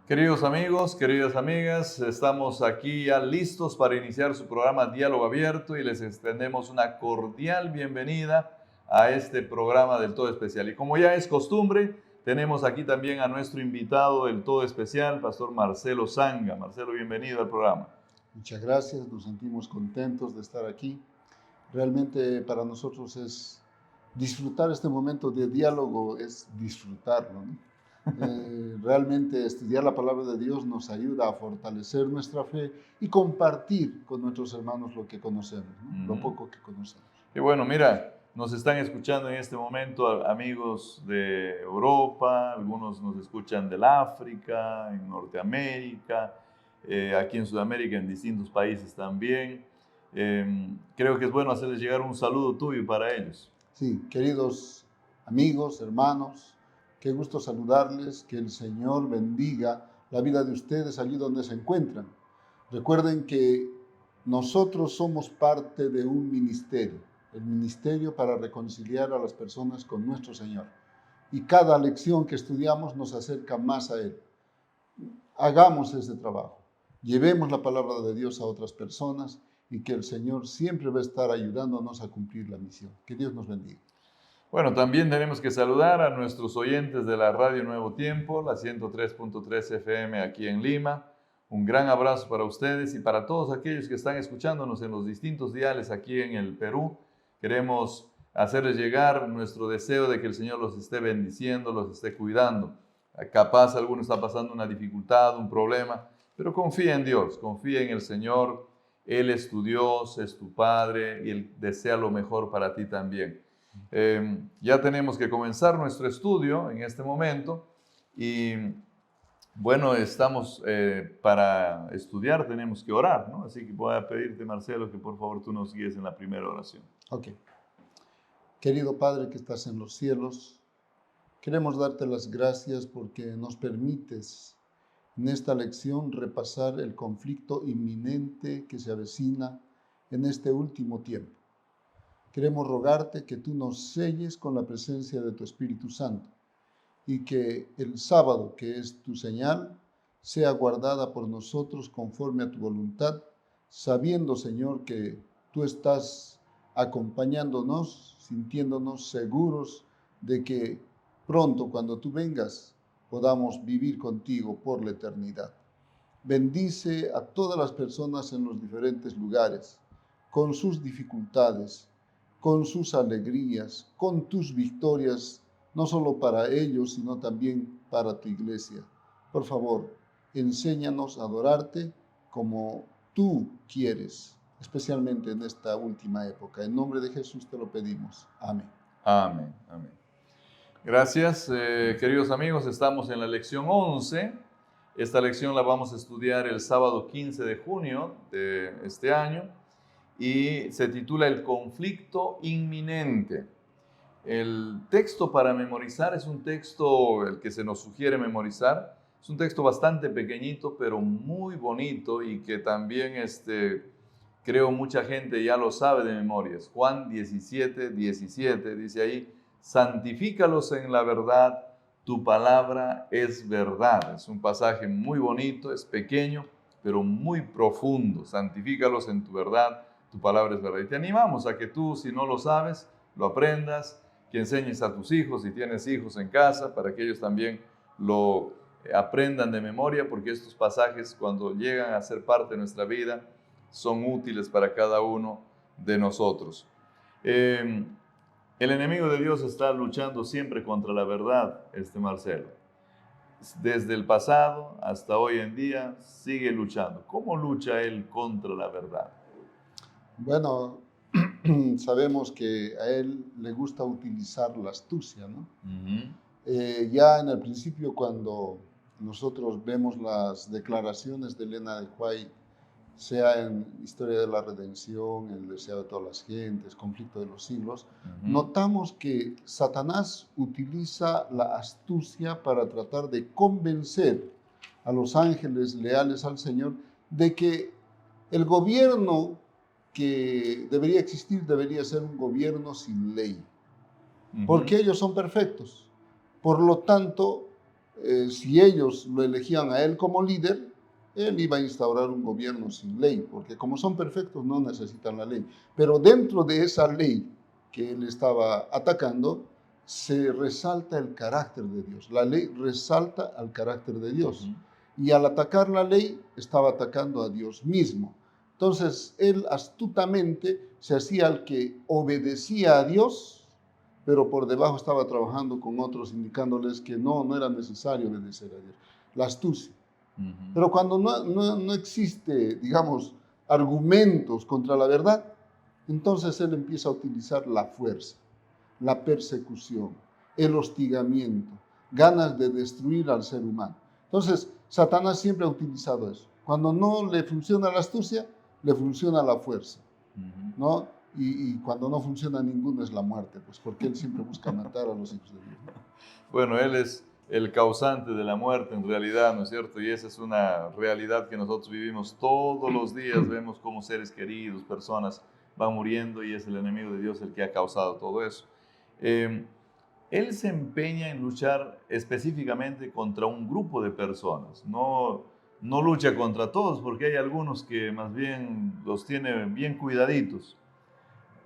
Queridos amigos, queridas amigas, estamos aquí ya listos para iniciar su programa Diálogo Abierto y les extendemos una cordial bienvenida a este programa del Todo Especial. Y como ya es costumbre, tenemos aquí también a nuestro invitado del Todo Especial, Pastor Marcelo Zanga. Marcelo, bienvenido al programa. Muchas gracias, nos sentimos contentos de estar aquí. Realmente para nosotros es disfrutar este momento de diálogo, es disfrutarlo, ¿no? Realmente estudiar la palabra de Dios nos ayuda a fortalecer nuestra fe y compartir con nuestros hermanos lo que conocemos, ¿no? Lo poco que conocemos. Y bueno, mira, nos están escuchando en este momento amigos de Europa, algunos nos escuchan del África, en Norteamérica, aquí en Sudamérica, en distintos países también. Creo que es bueno hacerles llegar un saludo tuyo para ellos. Sí, queridos amigos, hermanos, qué gusto saludarles, que el Señor bendiga la vida de ustedes allí donde se encuentran. Recuerden que nosotros somos parte de un ministerio, el ministerio para reconciliar a las personas con nuestro Señor. Y cada lección que estudiamos nos acerca más a Él. Hagamos ese trabajo, llevemos la palabra de Dios a otras personas y que el Señor siempre va a estar ayudándonos a cumplir la misión. Que Dios nos bendiga. Bueno, también tenemos que saludar a nuestros oyentes de la Radio Nuevo Tiempo, la 103.3 FM aquí en Lima. Un gran abrazo para ustedes y para todos aquellos que están escuchándonos en los distintos diales aquí en el Perú. Queremos hacerles llegar nuestro deseo de que el Señor los esté bendiciendo, los esté cuidando. Capaz alguno está pasando una dificultad, un problema, pero confía en Dios, confía en el Señor. Él es tu Dios, es tu Padre y Él desea lo mejor para ti también. Ya tenemos que comenzar nuestro estudio en este momento y bueno, estamos para estudiar, tenemos que orar, ¿no? Así que voy a pedirte, Marcelo, que por favor tú nos guíes en la primera oración. Ok. Querido Padre que estás en los cielos, queremos darte las gracias porque nos permites en esta lección repasar el conflicto inminente que se avecina en este último tiempo. Queremos rogarte que tú nos selles con la presencia de tu Espíritu Santo y que el sábado, que es tu señal, sea guardada por nosotros conforme a tu voluntad, sabiendo, Señor, que tú estás acompañándonos, sintiéndonos seguros de que pronto, cuando tú vengas, podamos vivir contigo por la eternidad. Bendice a todas las personas en los diferentes lugares, con sus dificultades, con sus alegrías, con tus victorias, no solo para ellos, sino también para tu iglesia. Por favor, enséñanos a adorarte como tú quieres, especialmente en esta última época. En nombre de Jesús te lo pedimos. Amén. Amén, amén. Gracias, queridos amigos. Estamos en la lección 11. Esta lección la vamos a estudiar el sábado 15 de junio de este año y se titula El conflicto inminente. El texto para memorizar es un texto, el que se nos sugiere memorizar, es un texto bastante pequeñito, pero muy bonito y que también creo mucha gente ya lo sabe de memoria. Es Juan 17, 17, dice ahí, santifícalos en la verdad, tu palabra es verdad. Es un pasaje muy bonito, es pequeño, pero muy profundo. Santifícalos en tu verdad, tu palabra es verdad. Y te animamos a que tú, si no lo sabes, lo aprendas, que enseñes a tus hijos, si tienes hijos en casa, para que ellos también lo aprendan de memoria, porque estos pasajes, cuando llegan a ser parte de nuestra vida, son útiles para cada uno de nosotros. El enemigo de Dios está luchando siempre contra la verdad, Marcelo. Desde el pasado hasta hoy en día sigue luchando. ¿Cómo lucha él contra la verdad? Bueno, sabemos que a él le gusta utilizar la astucia, ¿no? Ya en el principio, cuando nosotros vemos las declaraciones de Elena de White sea en historia de la redención, el deseo de todas las gentes, conflicto de los siglos, notamos que Satanás utiliza la astucia para tratar de convencer a los ángeles leales al Señor de que el gobierno que debería existir debería ser un gobierno sin ley, porque ellos son perfectos. Por lo tanto, si ellos lo elegían a él como líder, él iba a instaurar un gobierno sin ley, porque como son perfectos no necesitan la ley. Pero dentro de esa ley que él estaba atacando, se resalta el carácter de Dios. La ley resalta al carácter de Dios. Y al atacar la ley, estaba atacando a Dios mismo. Entonces, él astutamente se hacía el que obedecía a Dios, pero por debajo estaba trabajando con otros, indicándoles que no era necesario obedecer a Dios. La astucia. Pero cuando no existe, digamos, argumentos contra la verdad, entonces él empieza a utilizar la fuerza, la persecución, el hostigamiento, ganas de destruir al ser humano. Entonces, Satanás siempre ha utilizado eso. Cuando no le funciona la astucia, le funciona la fuerza, ¿no? Y cuando no funciona ninguno es la muerte, pues porque él siempre busca matar a los hijos de Dios, ¿no? Bueno, él es el causante de la muerte en realidad, ¿no es cierto? Y esa es una realidad que nosotros vivimos todos los días. Vemos cómo seres queridos, personas van muriendo y es el enemigo de Dios el que ha causado todo eso. Él se empeña en luchar específicamente contra un grupo de personas. No lucha contra todos, porque hay algunos que más bien los tiene bien cuidaditos.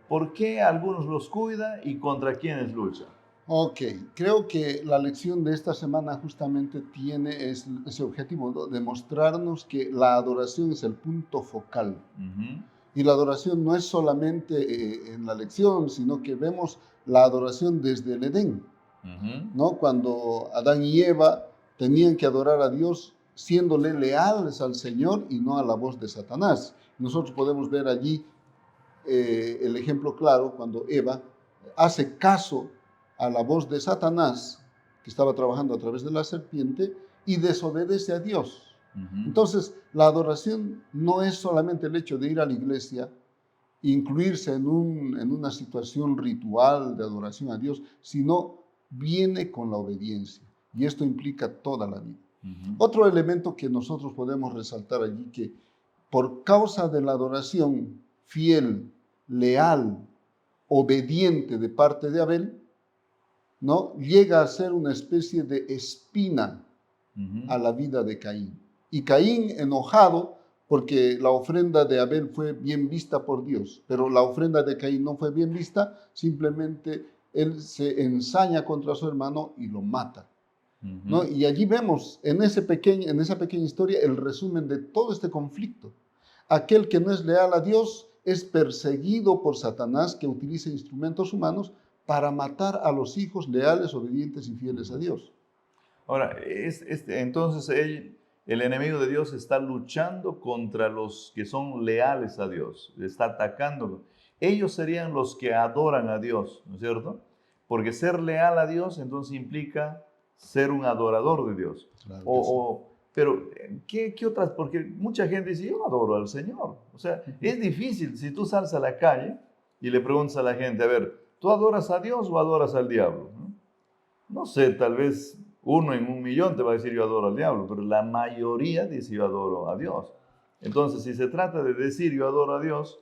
¿Por qué algunos los cuida y contra quiénes lucha? Ok, creo que la lección de esta semana justamente tiene ese objetivo, ¿no? De mostrarnos que la adoración es el punto focal. Y la adoración no es solamente en la lección, sino que vemos la adoración desde el Edén, ¿no? Cuando Adán y Eva tenían que adorar a Dios siéndole leales al Señor y no a la voz de Satanás. Nosotros podemos ver allí el ejemplo claro cuando Eva hace caso a la voz de Satanás, que estaba trabajando a través de la serpiente, y desobedece a Dios. Entonces, la adoración no es solamente el hecho de ir a la iglesia, incluirse en una situación ritual de adoración a Dios, sino viene con la obediencia. Y esto implica toda la vida. Otro elemento que nosotros podemos resaltar allí, que por causa de la adoración fiel, leal, obediente de parte de Abel, ¿no? Llega a ser una especie de espina a la vida de Caín. Y Caín, enojado, porque la ofrenda de Abel fue bien vista por Dios, pero la ofrenda de Caín no fue bien vista, simplemente él se ensaña contra su hermano y lo mata, ¿no? Y allí vemos en esa pequeña historia el resumen de todo este conflicto. Aquel que no es leal a Dios es perseguido por Satanás, que utiliza instrumentos humanos para matar a los hijos leales, obedientes y fieles a Dios. Ahora, entonces el enemigo de Dios está luchando contra los que son leales a Dios, está atacándolo. Ellos serían los que adoran a Dios, ¿no es cierto? Porque ser leal a Dios entonces implica ser un adorador de Dios. Claro, pero, ¿qué otras? Porque mucha gente dice, yo adoro al Señor. O sea, es difícil si tú sales a la calle y le preguntas a la gente, a ver, ¿tú adoras a Dios o adoras al diablo? No sé, tal vez 1 en 1.000.000 te va a decir yo adoro al diablo, pero la mayoría dice yo adoro a Dios. Entonces, si se trata de decir yo adoro a Dios,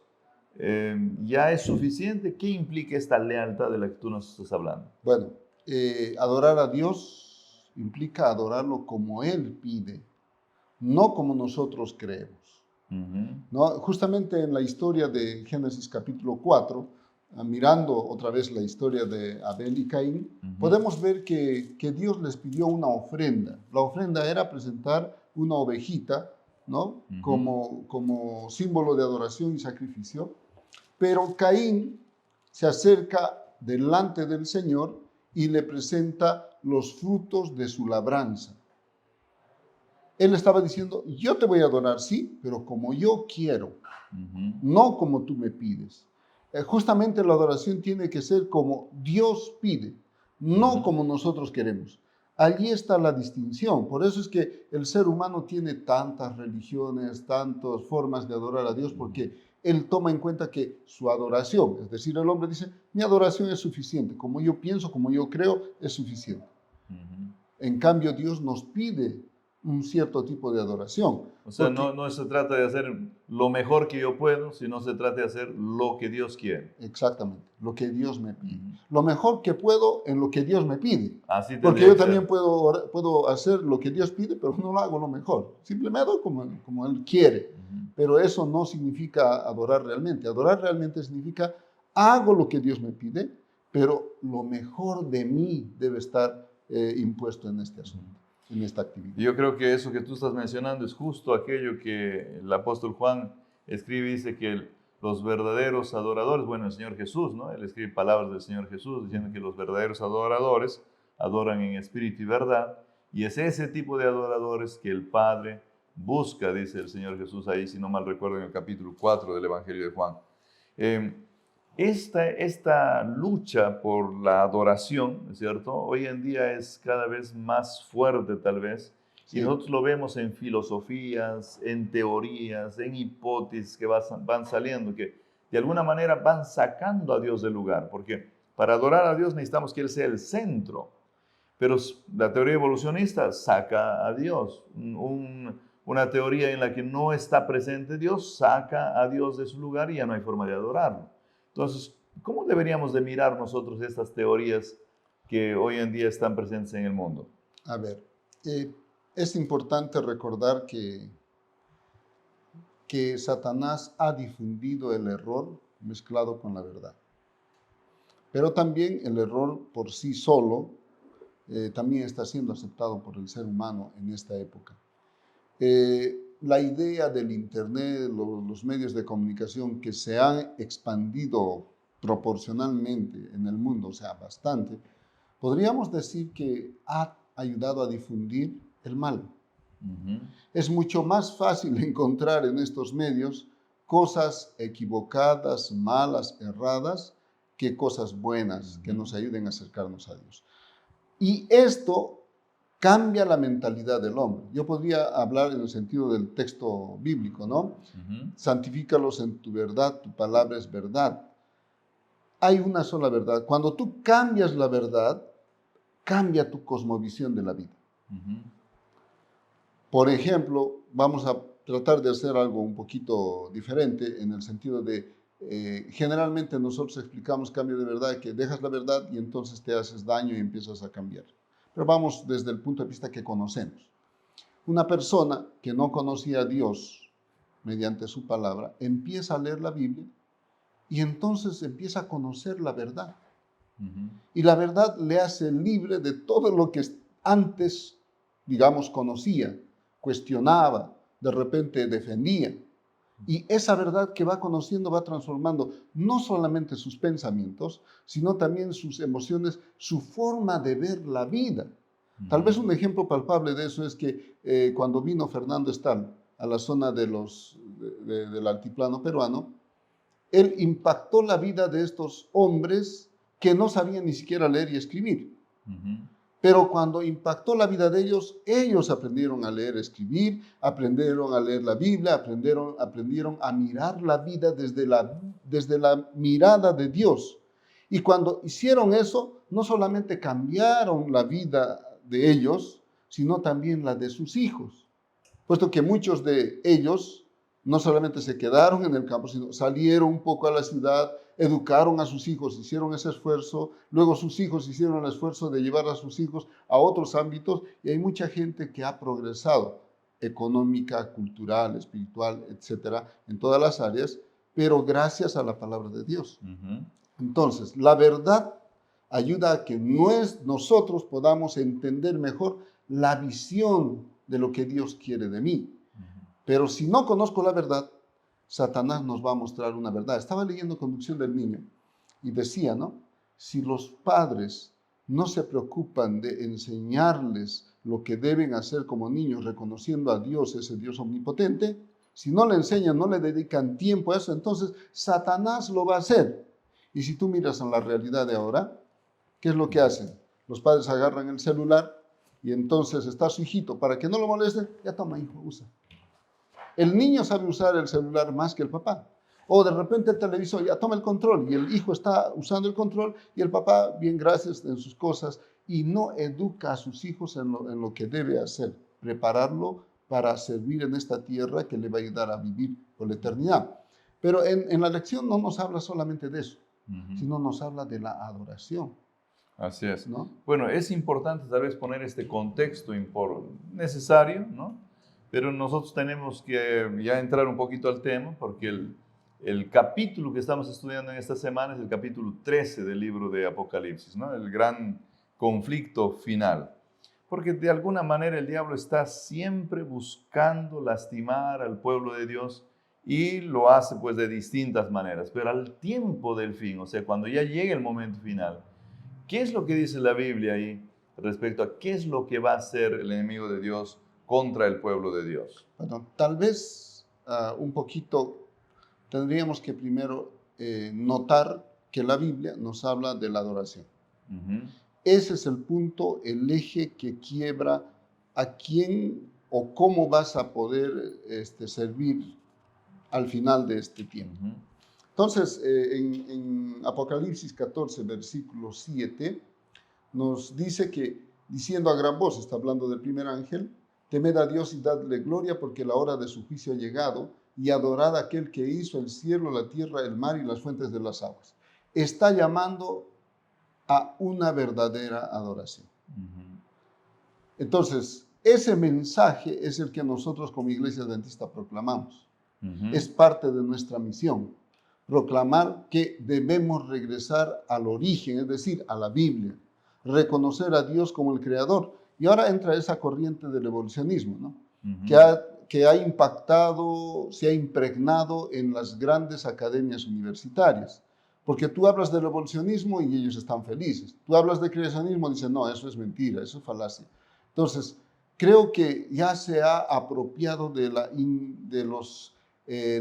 ya es suficiente. ¿Qué implica esta lealtad de la que tú nos estás hablando? Bueno, adorar a Dios implica adorarlo como Él pide, no como nosotros creemos. ¿No? Justamente en la historia de Génesis capítulo 4, mirando otra vez la historia de Abel y Caín, podemos ver que Dios les pidió una ofrenda. La ofrenda era presentar una ovejita, ¿no? Como símbolo de adoración y sacrificio. Pero Caín se acerca delante del Señor y le presenta los frutos de su labranza. Él estaba diciendo, yo te voy a adorar, sí, pero como yo quiero, no como tú me pides. Justamente la adoración tiene que ser como Dios pide, no como nosotros queremos. Allí está la distinción. Por eso es que el ser humano tiene tantas religiones, tantas formas de adorar a Dios, porque él toma en cuenta que su adoración, es decir, el hombre dice, mi adoración es suficiente, como yo pienso, como yo creo, es suficiente. En cambio, Dios nos pide un cierto tipo de adoración. O sea, Porque, no se trata de hacer lo mejor que yo puedo, sino se trata de hacer lo que Dios quiere. exactamente, lo que Dios me pide. Lo mejor que puedo en lo que Dios me pide. Así Porque tendría yo que también ser. puedo hacer lo que Dios pide, pero no lo hago lo mejor. Simplemente hago como Él quiere. Pero eso no significa adorar realmente. Adorar realmente significa hago lo que Dios me pide, pero lo mejor de mí debe estar impuesto en este asunto, en esta actividad. Yo creo que eso que tú estás mencionando es justo aquello que el apóstol Juan escribe y dice que los verdaderos adoradores, bueno, el Señor Jesús, ¿no? Él escribe palabras del Señor Jesús diciendo que los verdaderos adoradores adoran en espíritu y verdad, y es ese tipo de adoradores que el Padre busca, dice el Señor Jesús ahí, si no mal recuerdo, en el capítulo 4 del Evangelio de Juan. Esta lucha por la adoración, ¿es cierto? Hoy en día es cada vez más fuerte tal vez, y Sí. nosotros lo vemos en filosofías, en teorías, en hipótesis que van saliendo, que de alguna manera van sacando a Dios del lugar, porque para adorar a Dios necesitamos que Él sea el centro, pero la teoría evolucionista saca a Dios. Una teoría en la que no está presente Dios saca a Dios de su lugar y ya no hay forma de adorarlo. Entonces, ¿cómo deberíamos de mirar nosotros estas teorías que hoy en día están presentes en el mundo? A ver, es importante recordar que Satanás ha difundido el error mezclado con la verdad. Pero también el error por sí solo también está siendo aceptado por el ser humano en esta época. La idea del Internet, los medios de comunicación que se han expandido proporcionalmente en el mundo, o sea, bastante, podríamos decir que ha ayudado a difundir el mal. Es mucho más fácil encontrar en estos medios cosas equivocadas, malas, erradas, que cosas buenas que nos ayuden a acercarnos a Dios. Y esto cambia la mentalidad del hombre. Yo podría hablar en el sentido del texto bíblico, ¿no? Santifícalos en tu verdad, tu palabra es verdad. Hay una sola verdad. Cuando tú cambias la verdad, cambia tu cosmovisión de la vida. Por ejemplo, vamos a tratar de hacer algo un poquito diferente en el sentido de, generalmente nosotros explicamos cambio de verdad, que dejas la verdad y entonces te haces daño y empiezas a cambiar. Pero vamos desde el punto de vista que conocemos. Una persona que no conocía a Dios mediante su palabra, empieza a leer la Biblia y entonces empieza a conocer la verdad. Y la verdad le hace libre de todo lo que antes, digamos, conocía, cuestionaba, de repente defendía. Y esa verdad que va conociendo va transformando no solamente sus pensamientos, sino también sus emociones, su forma de ver la vida. Tal vez un ejemplo palpable de eso es que cuando vino Fernando Estal a la zona del altiplano peruano, él impactó la vida de estos hombres que no sabían ni siquiera leer y escribir. Pero cuando impactó la vida de ellos, ellos aprendieron a leer, escribir, aprendieron a leer la Biblia, aprendieron a mirar la vida desde la mirada de Dios. Y cuando hicieron eso, no solamente cambiaron la vida de ellos, sino también la de sus hijos. Puesto que muchos de ellos no solamente se quedaron en el campo, sino salieron un poco a la ciudad, educaron a sus hijos, hicieron ese esfuerzo, luego sus hijos hicieron el esfuerzo de llevar a sus hijos a otros ámbitos y hay mucha gente que ha progresado económica, cultural, espiritual, etcétera, en todas las áreas, pero gracias a la palabra de Dios. Entonces, la verdad ayuda a que nosotros podamos entender mejor la visión de lo que Dios quiere de mí. Pero si no conozco la verdad, Satanás nos va a mostrar una verdad. Estaba leyendo Conducción del Niño y decía, ¿no? Si los padres no se preocupan de enseñarles lo que deben hacer como niños, reconociendo a Dios, ese Dios omnipotente, si no le enseñan, no le dedican tiempo a eso, entonces Satanás lo va a hacer. Y si tú miras en la realidad de ahora, ¿qué es lo que hacen? Los padres agarran el celular y entonces está su hijito, para que no lo moleste, ya toma hijo, usa. El niño sabe usar el celular más que el papá. O de repente el televisor ya toma el control y el hijo está usando el control y el papá, bien gracias en sus cosas, y no educa a sus hijos en lo que debe hacer, prepararlo para servir en esta tierra que le va a ayudar a vivir por la eternidad. Pero en la lección no nos habla solamente de eso, sino nos habla de la adoración. Así es. ¿No? Bueno, es importante tal vez poner este contexto necesario, ¿no? Pero nosotros tenemos que ya entrar un poquito al tema, porque el capítulo que estamos estudiando en esta semana es el capítulo 13 del libro de Apocalipsis, ¿no? El gran conflicto final. Porque de alguna manera el diablo está siempre buscando lastimar al pueblo de Dios y lo hace pues de distintas maneras. Pero al tiempo del fin, o sea, cuando ya llegue el momento final, ¿qué es lo que dice la Biblia ahí respecto a qué es lo que va a hacer el enemigo de Dios contra el pueblo de Dios? Bueno, tal vez un poquito tendríamos que primero notar que la Biblia nos habla de la adoración. Ese es el punto, el eje que quiebra a quién o cómo vas a poder servir al final de este tiempo. Entonces, en Apocalipsis 14, versículo 7, nos dice que, diciendo a gran voz, está hablando del primer ángel, temed a Dios y dadle gloria porque la hora de su juicio ha llegado, y adorad a aquel que hizo el cielo, la tierra, el mar y las fuentes de las aguas. Está llamando a una verdadera adoración. Entonces, ese mensaje es el que nosotros como Iglesia Adventista proclamamos. Es parte de nuestra misión, proclamar que debemos regresar al origen, es decir, a la Biblia, reconocer a Dios como el Creador. Y ahora entra esa corriente del evolucionismo, ¿no? Que ha impactado, se ha impregnado en las grandes academias universitarias. Porque tú hablas del evolucionismo y ellos están felices. Tú hablas de creacionismo y dicen, no, eso es mentira, eso es falacia. Entonces, creo que ya se ha apropiado de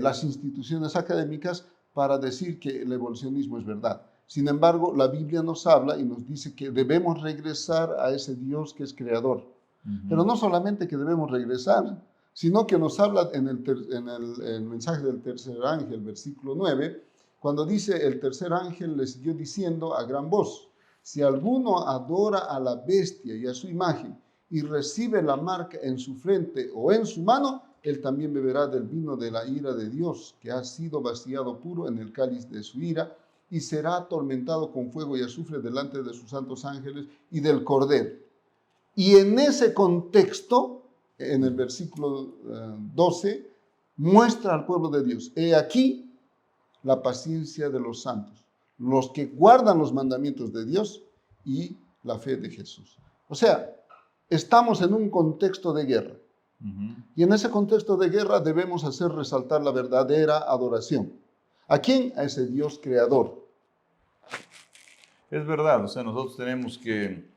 las instituciones académicas para decir que el evolucionismo es verdad. Sin embargo, la Biblia nos habla y nos dice que debemos regresar a ese Dios que es creador. Pero no solamente que debemos regresar, sino que nos habla en el mensaje del tercer ángel, versículo 9, cuando dice, el tercer ángel le siguió diciendo a gran voz, si alguno adora a la bestia y a su imagen y recibe la marca en su frente o en su mano, él también beberá del vino de la ira de Dios, que ha sido vaciado puro en el cáliz de su ira, y será atormentado con fuego y azufre delante de sus santos ángeles y del Cordero. Y en ese contexto, en el versículo 12, muestra al pueblo de Dios, he aquí la paciencia de los santos, los que guardan los mandamientos de Dios y la fe de Jesús. O sea, estamos en un contexto de guerra. Y en ese contexto de guerra debemos hacer resaltar la verdadera adoración. ¿A quién? A ese Dios creador. Es verdad, o sea, nosotros tenemos que,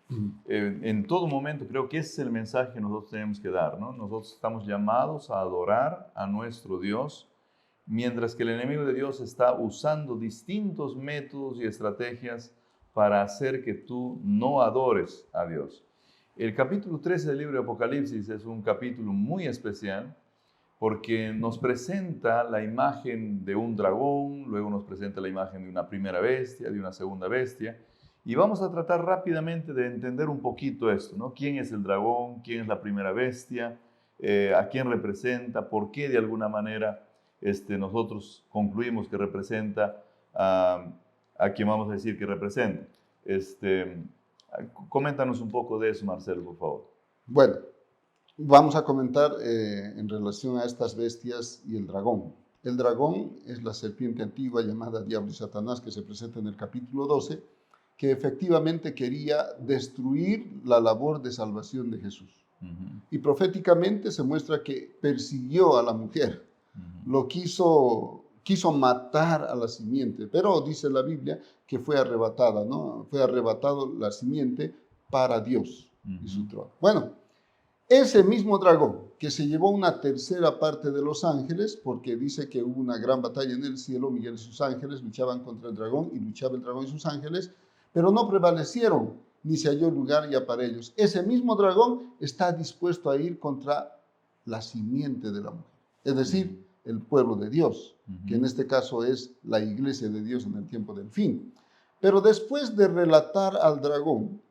en todo momento, creo que ese es el mensaje que nosotros tenemos que dar, ¿no? Nosotros estamos llamados a adorar a nuestro Dios, mientras que el enemigo de Dios está usando distintos métodos y estrategias para hacer que tú no adores a Dios. El capítulo 13 del libro de Apocalipsis es un capítulo muy especial porque nos presenta la imagen de un dragón, luego nos presenta la imagen de una primera bestia, de una segunda bestia, y vamos a tratar rápidamente de entender un poquito esto, ¿no? ¿Quién es el dragón? ¿Quién es la primera bestia? ¿A quién representa? ¿Por qué de alguna manera nosotros concluimos que representa a quien vamos a decir que representa? Coméntanos un poco de eso, Marcelo, por favor. Bueno, vamos a comentar en relación a estas bestias y el dragón. El dragón es la serpiente antigua llamada Diablo y Satanás que se presenta en el capítulo 12, que efectivamente quería destruir la labor de salvación de Jesús. Y proféticamente se muestra que persiguió a la mujer, lo quiso matar a la simiente, pero dice la Biblia que fue arrebatada, ¿no? Fue arrebatado la simiente para Dios y su trono. Bueno, ese mismo dragón que se llevó una tercera parte de los ángeles, porque dice que hubo una gran batalla en el cielo, Miguel y sus ángeles luchaban contra el dragón y luchaba el dragón y sus ángeles, pero no prevalecieron ni se halló lugar ya para ellos. Ese mismo dragón está dispuesto a ir contra la simiente de la mujer, es decir, el pueblo de Dios, que en este caso es la iglesia de Dios en el tiempo del fin. Pero después de relatar al dragón,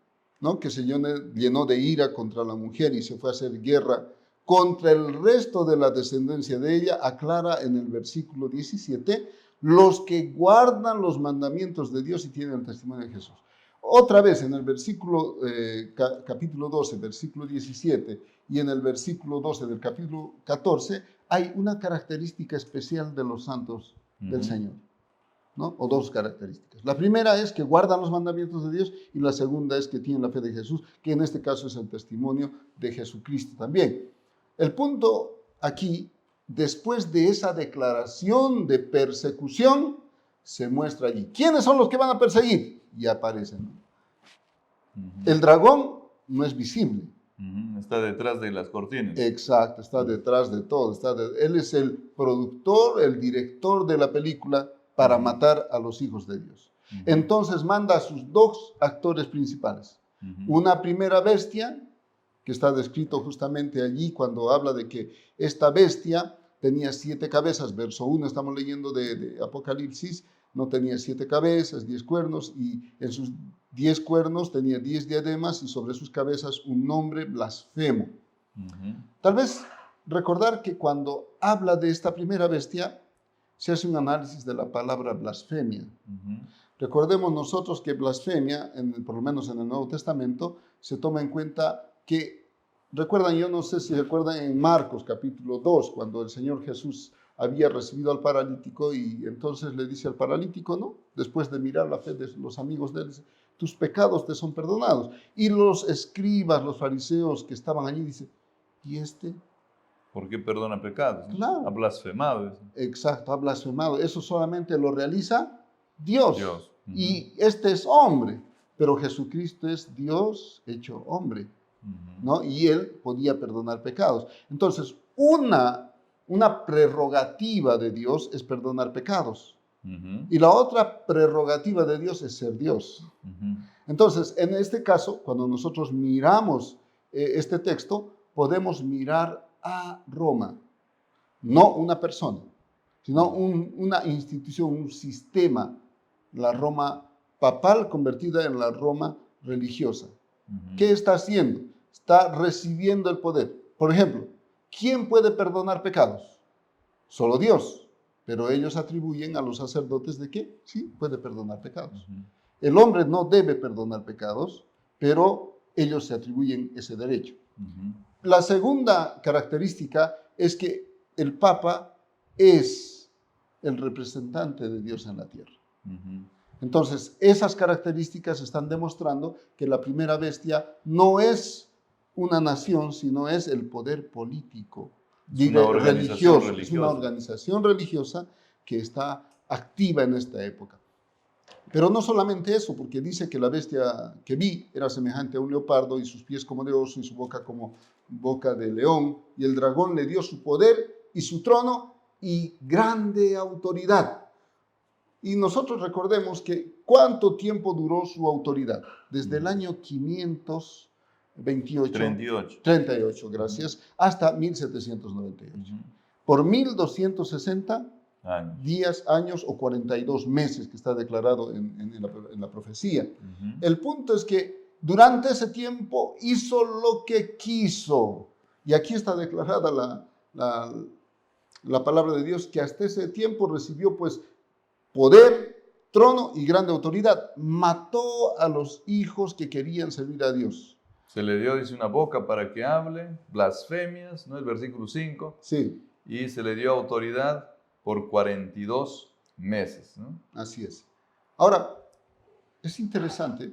¿no?, que se llenó de ira contra la mujer y se fue a hacer guerra contra el resto de la descendencia de ella, aclara en el versículo 17, los que guardan los mandamientos de Dios y tienen el testimonio de Jesús. Otra vez en el versículo, capítulo 12, versículo 17, y en el versículo 12 del capítulo 14, hay una característica especial de los santos del Señor, ¿no? O dos características. La primera es que guardan los mandamientos de Dios y la segunda es que tienen la fe de Jesús, que en este caso es el testimonio de Jesucristo también. El punto aquí, después de esa declaración de persecución, se muestra allí. ¿Quiénes son los que van a perseguir? Y aparecen. El dragón no es visible. Está detrás de las cortinas. Exacto, está detrás de todo. Él es el productor, el director de la película para matar a los hijos de Dios. Entonces manda a sus dos actores principales. Una primera bestia, que está descrito justamente allí cuando habla de que esta bestia tenía 7 cabezas. Verso 1, estamos leyendo de Apocalipsis, no tenía 7 cabezas, 10 cuernos, y en sus 10 cuernos tenía 10 diademas y sobre sus cabezas un nombre blasfemo. Tal vez recordar que cuando habla de esta primera bestia, se hace un análisis de la palabra blasfemia. Recordemos nosotros que blasfemia, por lo menos en el Nuevo Testamento, se toma en cuenta que, recuerdan, yo no sé si recuerdan en Marcos capítulo 2, cuando el Señor Jesús había recibido al paralítico y entonces le dice al paralítico, ¿no?, después de mirar la fe de los amigos de él, dice, tus pecados te son perdonados. Y los escribas, los fariseos que estaban allí, dicen, ¿y este? ¿Por qué perdona pecados? Claro. Ha blasfemado. Exacto, ha blasfemado. Eso solamente lo realiza Dios. Y este es hombre, pero Jesucristo es Dios hecho hombre, ¿no? Y Él podía perdonar pecados. Entonces, una prerrogativa de Dios es perdonar pecados. Y la otra prerrogativa de Dios es ser Dios. Entonces, en este caso, cuando nosotros miramos este texto, podemos mirar a Roma, no una persona, sino una institución, un sistema, la Roma papal convertida en la Roma religiosa. ¿Qué está haciendo? Está recibiendo el poder. Por ejemplo, ¿quién puede perdonar pecados? Solo Dios. Pero ellos atribuyen a los sacerdotes de que sí, puede perdonar pecados. El hombre no debe perdonar pecados, pero ellos se atribuyen ese derecho. La segunda característica es que el Papa es el representante de Dios en la tierra. Entonces, esas características están demostrando que la primera bestia no es una nación, sino es el poder político, religioso. Es una organización religiosa que está activa en esta época. Pero no solamente eso, porque dice que la bestia que vi era semejante a un leopardo y sus pies como de oso y su boca como boca de león, y el dragón le dio su poder y su trono y grande autoridad. Y nosotros recordemos que ¿cuánto tiempo duró su autoridad? Desde el año 538, gracias, hasta 1798. Por 1260 días, años o 42 meses que está declarado en la profecía. El punto es que durante ese tiempo hizo lo que quiso. Y aquí está declarada la palabra de Dios, que hasta ese tiempo recibió pues poder, trono y grande autoridad. Mató a los hijos que querían servir a Dios. Se le dio, dice, una boca para que hable, blasfemias, ¿no? El versículo 5. Sí. Y se le dio autoridad por 42 meses, ¿no? Así es. Ahora, es interesante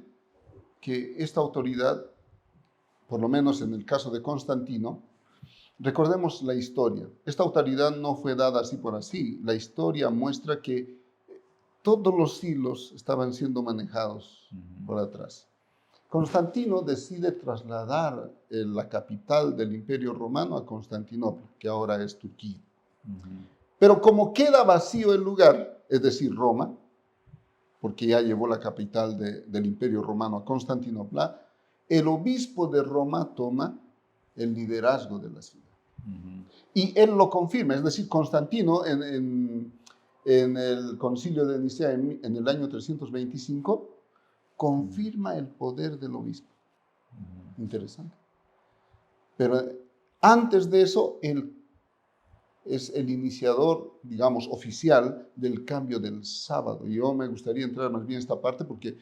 que esta autoridad, por lo menos en el caso de Constantino, recordemos la historia. Esta autoridad no fue dada así por así. La historia muestra que todos los hilos estaban siendo manejados por atrás. Constantino decide trasladar la capital del Imperio Romano a Constantinopla, que ahora es Turquía. Pero como queda vacío el lugar, es decir, Roma, porque ya llevó la capital del Imperio Romano a Constantinopla, el obispo de Roma toma el liderazgo de la ciudad. Y él lo confirma, es decir, Constantino en el concilio de Nicea en el año 325 confirma el poder del obispo. Interesante. Pero antes de eso, él es el iniciador, digamos, oficial del cambio del sábado. Yo me gustaría entrar más bien en esta parte porque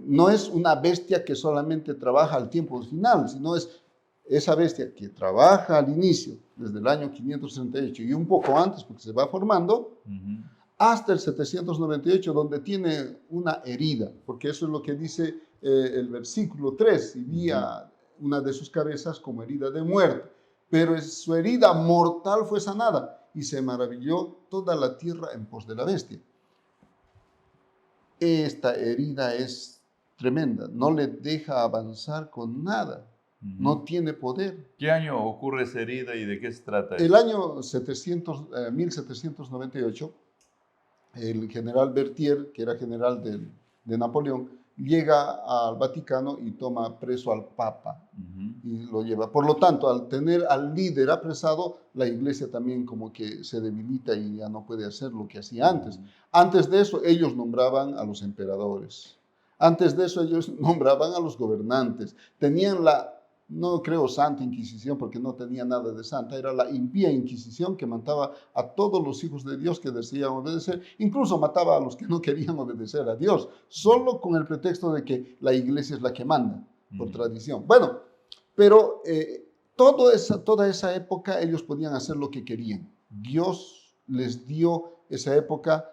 no es una bestia que solamente trabaja al tiempo final, sino es esa bestia que trabaja al inicio, desde el año 568 y un poco antes, porque se va formando, hasta el 798, donde tiene una herida, porque eso es lo que dice el versículo 3, y vi a una de sus cabezas como herida de muerte, pero su herida mortal fue sanada, y se maravilló toda la tierra en pos de la bestia. Esta herida es tremenda, no le deja avanzar con nada. No tiene poder. ¿Qué año ocurre esa herida y de qué se trata? El año 1798, el general Berthier, que era general de Napoleón, llega al Vaticano y toma preso al Papa y lo lleva. Por lo tanto, al tener al líder apresado, la iglesia también como que se debilita y ya no puede hacer lo que hacía antes. Antes de eso, ellos nombraban a los emperadores. Antes de eso, ellos nombraban a los gobernantes. Tenían no creo Santa Inquisición, porque no tenía nada de santa, era la impía Inquisición que mataba a todos los hijos de Dios que deseaban obedecer, incluso mataba a los que no querían obedecer a Dios, solo con el pretexto de que la iglesia es la que manda, por tradición. Bueno, pero toda esa época ellos podían hacer lo que querían. Dios les dio esa época,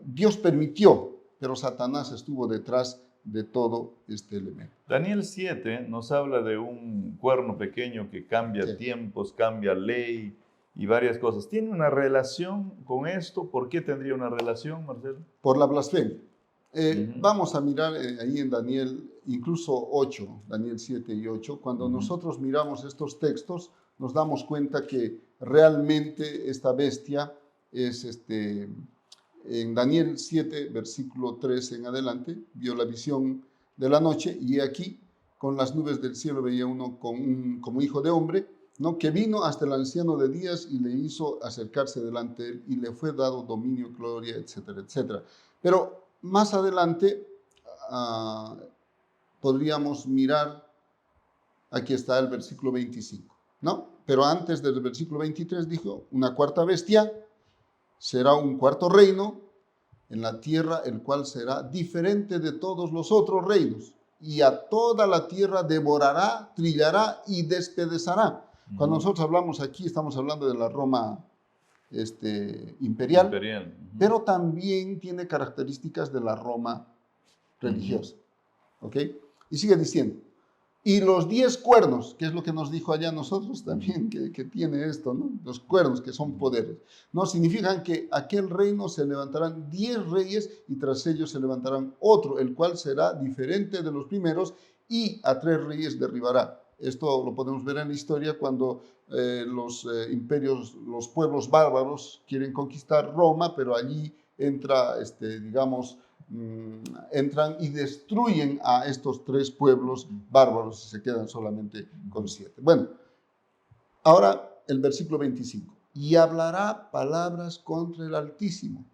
Dios permitió, pero Satanás estuvo detrás de todo este elemento. Daniel 7 nos habla de un cuerno pequeño que cambia tiempos, cambia ley y varias cosas. ¿Tiene una relación con esto? ¿Por qué tendría una relación, Marcelo? Por la blasfemia. Vamos a mirar ahí en Daniel, incluso 8, Daniel 7 y 8, cuando nosotros miramos estos textos, nos damos cuenta que realmente esta bestia es en Daniel 7, versículo 3 en adelante, vio la visión de la noche y aquí con las nubes del cielo veía uno como hijo de hombre, ¿no? Que vino hasta el anciano de días y le hizo acercarse delante de él y le fue dado dominio, gloria, etcétera, etcétera. Pero más adelante podríamos mirar, aquí está el versículo 25, ¿no? Pero antes del versículo 23 dijo, una cuarta bestia, será un cuarto reino en la tierra, el cual será diferente de todos los otros reinos, y a toda la tierra devorará, trillará y despedazará. Cuando nosotros hablamos aquí, estamos hablando de la Roma imperial. Pero también tiene características de la Roma religiosa. ¿Ok? Y sigue diciendo, y los 10 cuernos, que es lo que nos dijo allá nosotros también, que tiene esto, ¿no? Los cuernos, que son poderes, ¿no? Significan que aquel reino se levantarán 10 reyes y tras ellos se levantarán otro, el cual será diferente de los primeros y a 3 reyes derribará. Esto lo podemos ver en la historia cuando los imperios, los pueblos bárbaros quieren conquistar Roma, pero allí entra, entran y destruyen a estos 3 pueblos bárbaros y se quedan solamente con 7. Bueno, ahora el versículo 25. Y hablará palabras contra el Altísimo.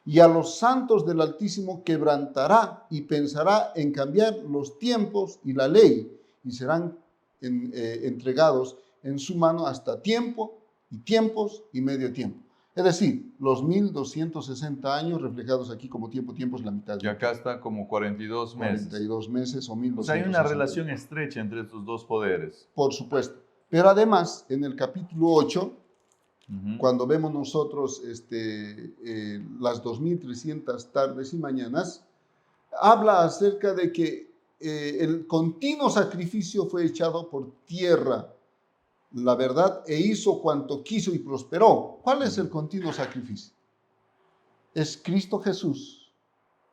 Y a los santos del Altísimo quebrantará y pensará en cambiar los tiempos y la ley y serán entregados en su mano hasta tiempo y tiempos y medio tiempo. Es decir, los 1260 años reflejados aquí como tiempo es la mitad. Y acá está como 42 meses. 42 meses o 1260. O sea, hay una relación estrecha entre estos dos poderes. Por supuesto. Pero además, en el capítulo 8, cuando vemos nosotros las 2300 tardes y mañanas, habla acerca de que el continuo sacrificio fue echado por tierra, la verdad, e hizo cuanto quiso y prosperó. ¿Cuál es el continuo sacrificio? Es Cristo Jesús,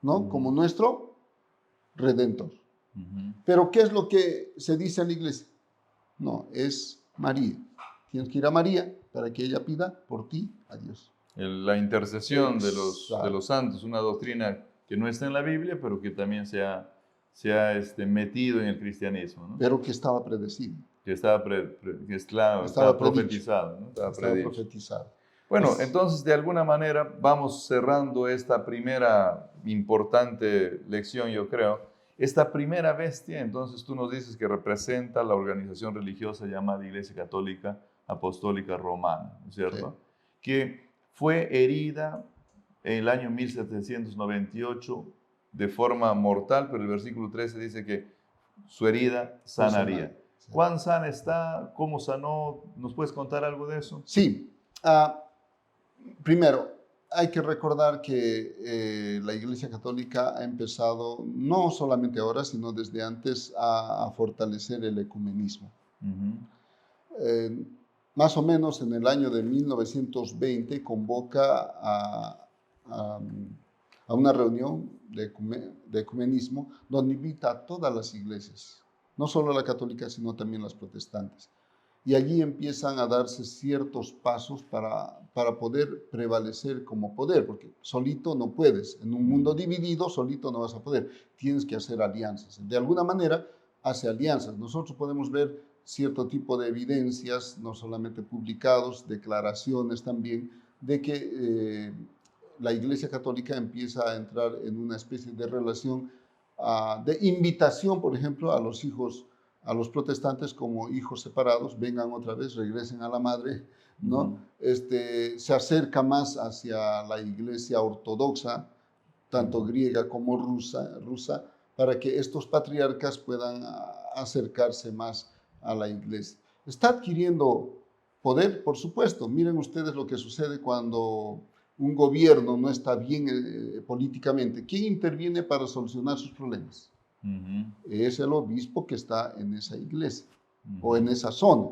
¿no? Como nuestro Redentor. Pero ¿qué es lo que se dice en la iglesia? No, es María. Tienes que ir a María para que ella pida por ti a Dios. La intercesión de Exacto. los santos, una doctrina que no está en la Biblia, pero que también se ha metido en el cristianismo, ¿no? Pero que estaba predecido, Que estaba, claro, estaba estaba predicho, profetizado, ¿no? Estaba estaba predicho. profetizado. Bueno, Es, entonces de alguna manera vamos cerrando esta primera importante lección, yo creo. Esta primera bestia, entonces tú nos dices que representa la organización religiosa llamada Iglesia Católica Apostólica Romana, ¿no es sí, cierto? Que fue herida en el año 1798 de forma mortal, pero el versículo 13 dice que su herida fue sanado. sanaría. Sí. ¿Cuán sana está? ¿Cómo sanó? ¿Nos puedes contar algo de eso? Sí, primero, hay que recordar que la Iglesia Católica ha empezado, no solamente ahora, sino desde antes, a fortalecer el ecumenismo. Ujú. Eh, Más o menos en el año de 1920 convoca a, a una reunión de ecumenismo donde invita a todas las iglesias, no solo la católica, sino también las protestantes. Y allí empiezan a darse ciertos pasos para poder prevalecer como poder, porque solito no puedes. En un mundo dividido, solito no vas a poder. Tienes que hacer alianzas. De alguna manera, hace alianzas. Nosotros podemos ver cierto tipo de evidencias, no solamente publicados, declaraciones también, de que la Iglesia Católica empieza a entrar en una especie de relación de invitación, por ejemplo, a los hijos, a los protestantes como hijos separados, vengan otra vez, regresen a la madre, ¿no? Ujú. Se acerca más hacia la Iglesia ortodoxa, tanto griega como rusa, para que estos patriarcas puedan acercarse más a la iglesia. Está adquiriendo poder, por supuesto. Miren ustedes lo que sucede cuando un gobierno no está bien políticamente. ¿Quién interviene para solucionar sus problemas? Ujú. Es el obispo que está en esa iglesia o en Ujú. esa zona.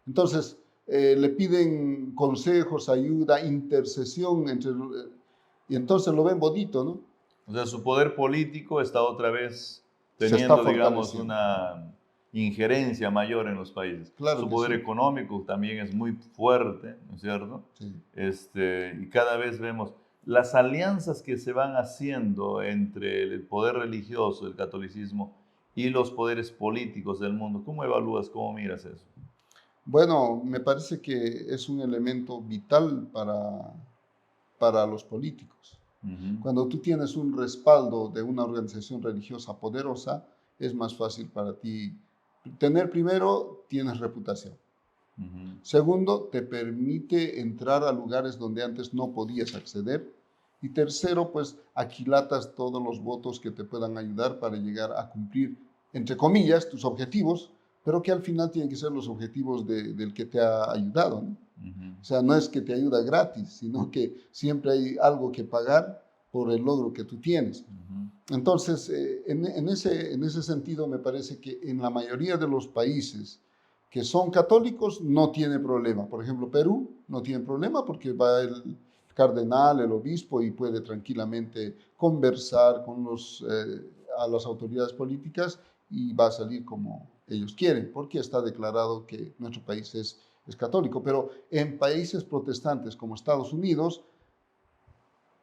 Entonces, le piden consejos, ayuda, intercesión, y entonces lo ven bonito, ¿no? O sea, su poder político está otra vez Se está teniendo, digamos, fortaleciendo. una injerencia mayor en los países. Claro Su que poder sí. económico también es muy fuerte, ¿no es cierto? Sí. Y cada vez vemos las alianzas que se van haciendo entre el poder religioso, el catolicismo, y los poderes políticos del mundo. ¿Cómo evalúas, cómo miras eso? Bueno, me parece que es un elemento vital para los políticos. Ujú. Cuando tú tienes un respaldo de una organización religiosa poderosa, es más fácil para ti tener, primero, tienes reputación. Ujú. Segundo, te permite entrar a lugares donde antes no podías acceder. Y tercero, pues aquilatas todos los votos que te puedan ayudar para llegar a cumplir, entre comillas, tus objetivos, pero que al final tienen que ser los objetivos del que te ha ayudado, ¿no? Ujú. O sea, no es que te ayuda gratis, sino que siempre hay algo que pagar por el logro que tú tienes. Ujú. Entonces, en ese sentido, me parece que en la mayoría de los países que son católicos no tiene problema. Por ejemplo, Perú no tiene problema porque va el cardenal, el obispo y puede tranquilamente conversar con a las autoridades políticas y va a salir como ellos quieren, porque está declarado que nuestro país es católico. Pero en países protestantes como Estados Unidos,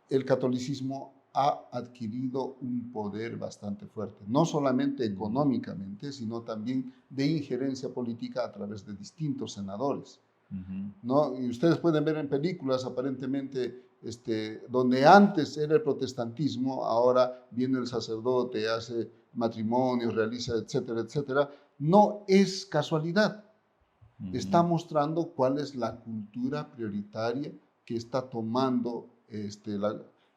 el catolicismo ha adquirido un poder bastante fuerte, no solamente económicamente, sino también de injerencia política a través de distintos senadores, Ujú. ¿no? Y ustedes pueden ver en películas aparentemente donde antes era el protestantismo, ahora viene el sacerdote, hace matrimonios, realiza, etcétera, etcétera. No es casualidad, está Ujú. mostrando cuál es la cultura prioritaria que está tomando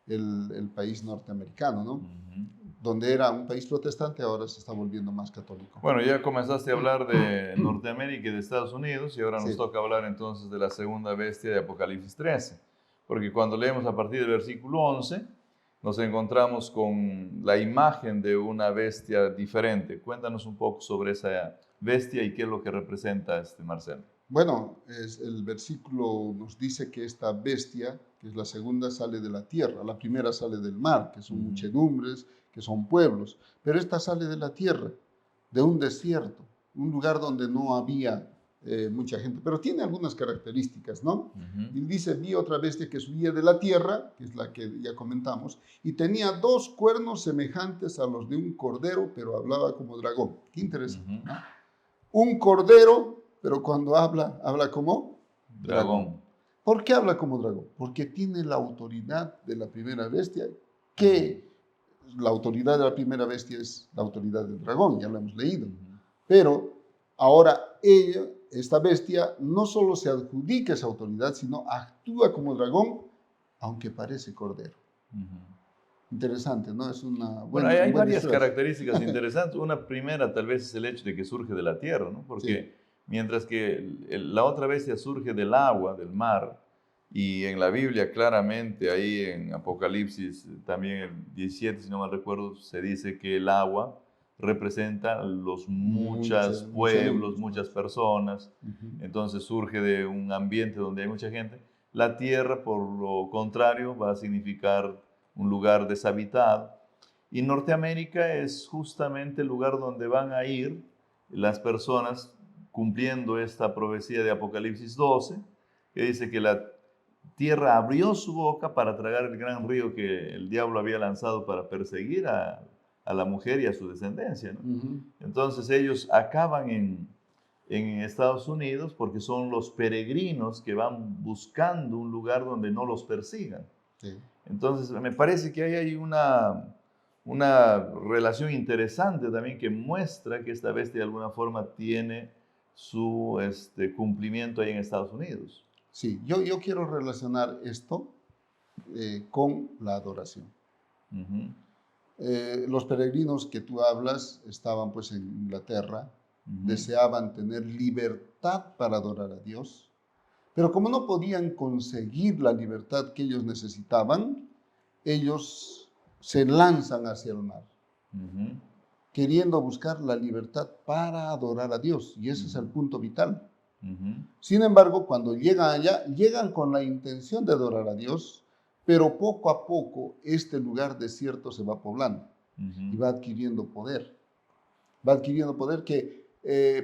el país norteamericano, ¿no? Ujú. Donde era un país protestante, ahora se está volviendo más católico. Bueno, ya comenzaste a hablar de Norteamérica y de Estados Unidos y ahora nos Sí, toca hablar entonces de la segunda bestia de Apocalipsis 13, porque cuando leemos a partir del versículo 11 nos encontramos con la imagen de una bestia diferente. Cuéntanos un poco sobre esa bestia y qué es lo que representa Marcelo. bueno, el versículo nos dice que esta bestia, que es la segunda, sale de la tierra, la primera sale del mar, que son Ujú. muchedumbres, que son pueblos, pero esta sale de la tierra, de un desierto, un lugar donde no había mucha gente, pero tiene algunas características, ¿no? Ujú. Y dice, vi otra bestia que subía de la tierra, que es la que ya comentamos, y tenía 2 cuernos semejantes a los de un cordero, pero hablaba como dragón. Qué interesante, Ujú. ¿no? Un cordero, pero cuando habla, habla como dragón. Dragón. ¿Por qué habla como dragón? Porque tiene la autoridad de la primera bestia, Ujú. que la autoridad de la primera bestia es la autoridad del dragón, ya lo hemos leído. Ujú. Pero ahora ella, esta bestia, no solo se adjudica esa autoridad, sino actúa como dragón, aunque parece cordero. Ujú. Interesante, ¿no? Es Bueno, un hay buen varias disfraz. características interesantes. Una primera tal vez es el hecho de que surge de la tierra, ¿no? Sí. Porque mientras que la otra bestia surge del agua, del mar, y en la Biblia claramente, ahí en Apocalipsis, también el 17, si no mal recuerdo, se dice que el agua representa los muchos Mucha pueblos, gente. muchas personas, Ujú. entonces surge de un ambiente donde hay mucha gente. La tierra, por lo contrario, va a significar un lugar deshabitado. Y Norteamérica es justamente el lugar donde van a ir las personas cumpliendo esta profecía de Apocalipsis 12, que dice que la tierra abrió su boca para tragar el gran río que el diablo había lanzado para perseguir a la mujer y a su descendencia, ¿no? Ujú. Entonces ellos acaban en Estados Unidos porque son los peregrinos que van buscando un lugar donde no los persigan. Sí. Entonces, me parece que ahí hay una relación interesante también que muestra que esta bestia de alguna forma tiene su cumplimiento ahí en Estados Unidos. Sí, yo quiero relacionar esto con la adoración. Ujú. Los peregrinos que tú hablas estaban pues en Inglaterra, Ujú. deseaban tener libertad para adorar a Dios, pero como no podían conseguir la libertad que ellos necesitaban, ellos se lanzan hacia el mar, Ujú. queriendo buscar la libertad para adorar a Dios, y ese es el Ujú. punto vital. Ujú. Sin embargo, cuando llegan allá, llegan con la intención de adorar a Dios, pero poco a poco este lugar desierto se va poblando y Ujú. va adquiriendo poder. Va adquiriendo poder que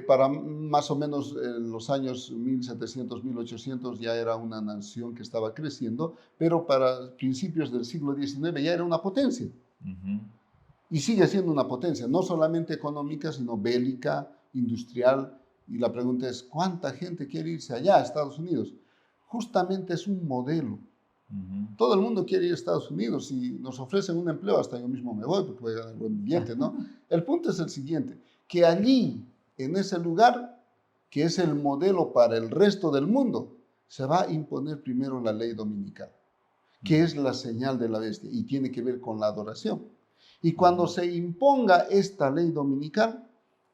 para más o menos los años 1700, 1800 ya era una nación que estaba creciendo, pero para principios del siglo XIX ya era una potencia. Ujú. Y sigue siendo una potencia, no solamente económica, sino bélica, industrial. Y la pregunta es, ¿cuánta gente quiere irse allá a Estados Unidos? Justamente es un modelo. Ujú. Todo el mundo quiere ir a Estados Unidos. Si nos ofrecen un empleo, hasta yo mismo me voy porque voy a ganar buen billete, ¿no? El punto es el siguiente, que allí, en ese lugar, que es el modelo para el resto del mundo, se va a imponer primero la ley dominical, que es la señal de la bestia y tiene que ver con la adoración. Y cuando Ujú. se imponga esta ley dominical,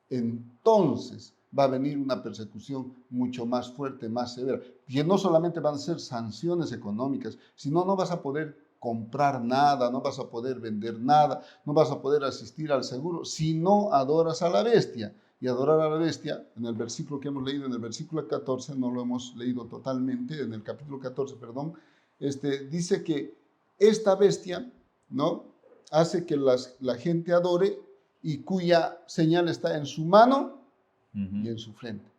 entonces va a venir una persecución mucho más fuerte, más severa. Y no solamente van a ser sanciones económicas, sino no vas a poder comprar nada, no vas a poder vender nada, no vas a poder asistir al seguro si no adoras a la bestia. Y adorar a la bestia, en el versículo que hemos leído, en el versículo 14, no lo hemos leído totalmente, en el capítulo 14, perdón, dice que esta bestia, ¿no?, hace que la gente adore y cuya señal está en su mano y Ujú. en su frente.